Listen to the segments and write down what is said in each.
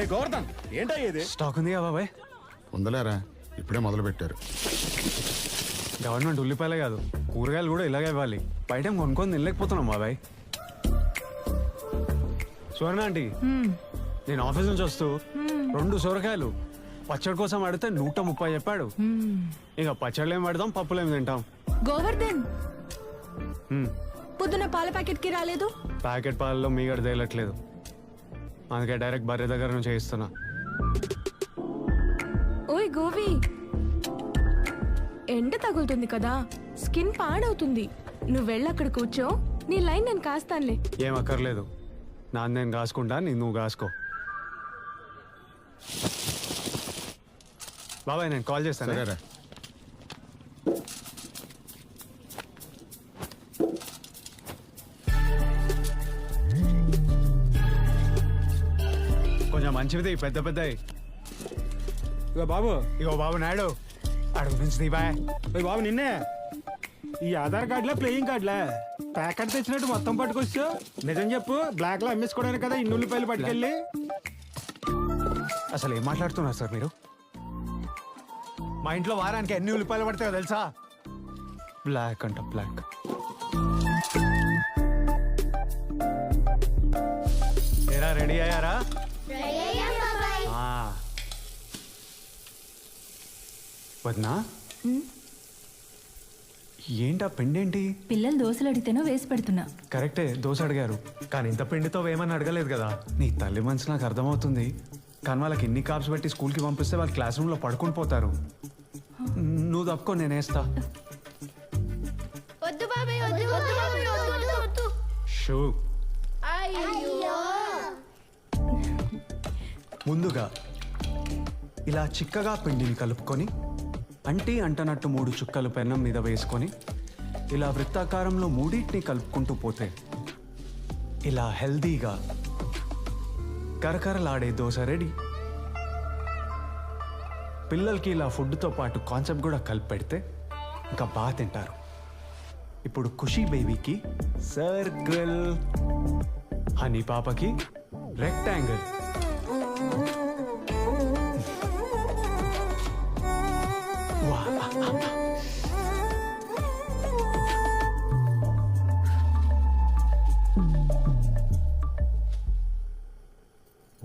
ఏ గోవర్ధన్ ఏంటో ఇది స్టాక్ ఉంది బాబాయ్. ఉందలేరా, ఇప్పుడే మొదలు పెట్టారు. గవర్నమెంట్ ఉల్లిపాయలే కాదు కూరగాయలు కూడా ఇలాగే ఇవ్వాలి. బయట కొనుక్కొని తినలేకపోతున్నాం బాబాయ్. సువర్ణ ఆంటీ, నేను ఆఫీస్ నుంచి వస్తూ 2 సొరకాయలు పచ్చడి కోసం అడిగితే 130 చెప్పాడు. ఇక పచ్చళ్ళు ఏం పడతాం, పప్పులు ఏమి తింటాం. గోవర్ధన్ పొద్దున పాల ప్యాకెట్ కి రాలేదు. ప్యాకెట్ పాలలో మీగడ తేలట్లేదు, అందుకే డైరెక్ట్ బర్రె దగ్గర నుంచి చేయిస్తున్నా. ఓయ్ గోవి, ఎండ తగులుతుంది కదా, స్కిన్ పాడవుతుంది. నువ్వు వెళ్ళి అక్కడ కూర్చో, నీ లైన్ నేను కాస్తానులే. ఏం అక్కర్లేదు, నాన్న నేను కాసుకుంటా, నువ్వు కాసుకో. బాబాయ్ నేను కాల్ చేస్తాను. సరేరా. కొంచెం మంచిది, పెద్ద పెద్దవి. ఇగో బాబు, ఇగో బాబు నాయుడు, అడుగు నుంచి దీపాయ్. ఓయ్ బాబు నిన్నే. ఈ ఆధార్ కార్డులా ప్లేయింగ్ కార్డులా ప్యాకెట్ తెచ్చినట్టు మొత్తం పట్టుకొచ్చు. నిజం చెప్పు, బ్లాక్ లో అమ్మేసుకోవడానికి కదా ఇన్ని ఉల్లిపాయలు పట్టుకెళ్ళి. అసలు ఏం మాట్లాడుతున్నారు సార్ మీరు? మా ఇంట్లో వారానికి ఎన్ని ఉల్లిపాయలు పడతాయో తెలుసా? బ్లాక్ అంట బ్లాక్. ఏరా రెడీ అయ్యారా? వద్నా ఏంటా పిండేంటి? పిల్లలు దోశలు అడిగితేనో వేసి పెడుతున్నా. కరెక్టే, దోశ అడిగారు, కానీ ఇంత పిండితో వేయమని అడగలేదు కదా. నీ తల్లి మనసు నాకు అర్థమవుతుంది, కానీ వాళ్ళకి ఇన్ని కాప్స్ పెట్టి స్కూల్కి పంపిస్తే వాళ్ళు క్లాస్ రూమ్లో పడుకుని పోతారు. నువ్వు తప్పుకో, నేను వేస్తా. షూ. ముందుగా ఇలా చిక్కగా పిండిని కలుపుకొని అంటీ అంటనట్టు 3 చుక్కలు పెన్నం మీద వేసుకొని ఇలా వృత్తాకారంలో 3టిని కలుపుకుంటూ పోతే ఇలా హెల్దీగా కరకరలాడే దోశ రెడీ. పిల్లలకి ఇలా ఫుడ్తో పాటు కాన్సెప్ట్ కూడా కలిపి పెడితే ఇంకా బాగా తింటారు. ఇప్పుడు ఖుషీ బేబీకి సర్కిల్, హనీ పాపకి రెక్టాంగిల్,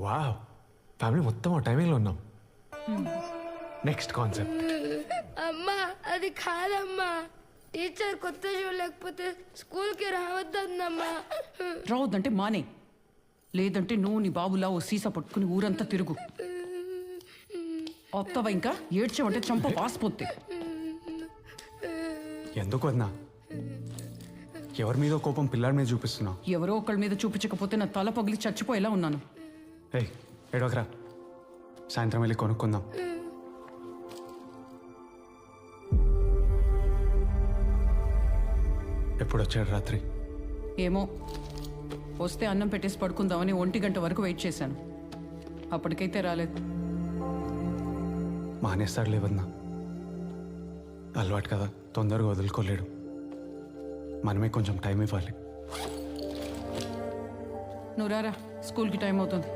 వావ్, ఫ్యామిలీ మొత్తం ఆ టైమింగ్లో ఉన్నాం. Next concept. అమ్మా అది కాదమ్మా, టీచర్ కొత్త షూ లేకపోతే స్కూల్కి రావద్దమ్మా. రావద్దంటే మానే, లేదంటే నువ్వు నీ బాబులా ఓ సీసా పట్టుకుని ఊరంతా తిరుగు. వస్తావా? ఇంకా ఏడ్చావంటే చంప పాసిపోతే. ఎందుకు వద్నా? ఎవరి మీద కోపం పిల్లాడి మీద చూపిస్తున్నావు? ఎవరో ఒకళ్ళ మీద చూపించకపోతే నా తల పగిలి చచ్చిపోయేలా ఉన్నాను. ఏయ్ ఏడోకరా, సాయంత్రం వెళ్ళి కొనుక్కుందాం. ఎప్పుడు వచ్చాడు రాత్రి? ఏమో, వస్తే అన్నం పెట్టేసి పడుకుందామని 1 గంట వరకు వెయిట్ చేశాను, అప్పటికైతే రాలేదు. మానేస్తాడు లేవన్నా, అలవాటు కదా, తొందరగా వదులుకోలేడు. మనమే కొంచెం టైం ఇవ్వాలి. నువ్వు రారా, స్కూల్కి టైం అవుతుంది.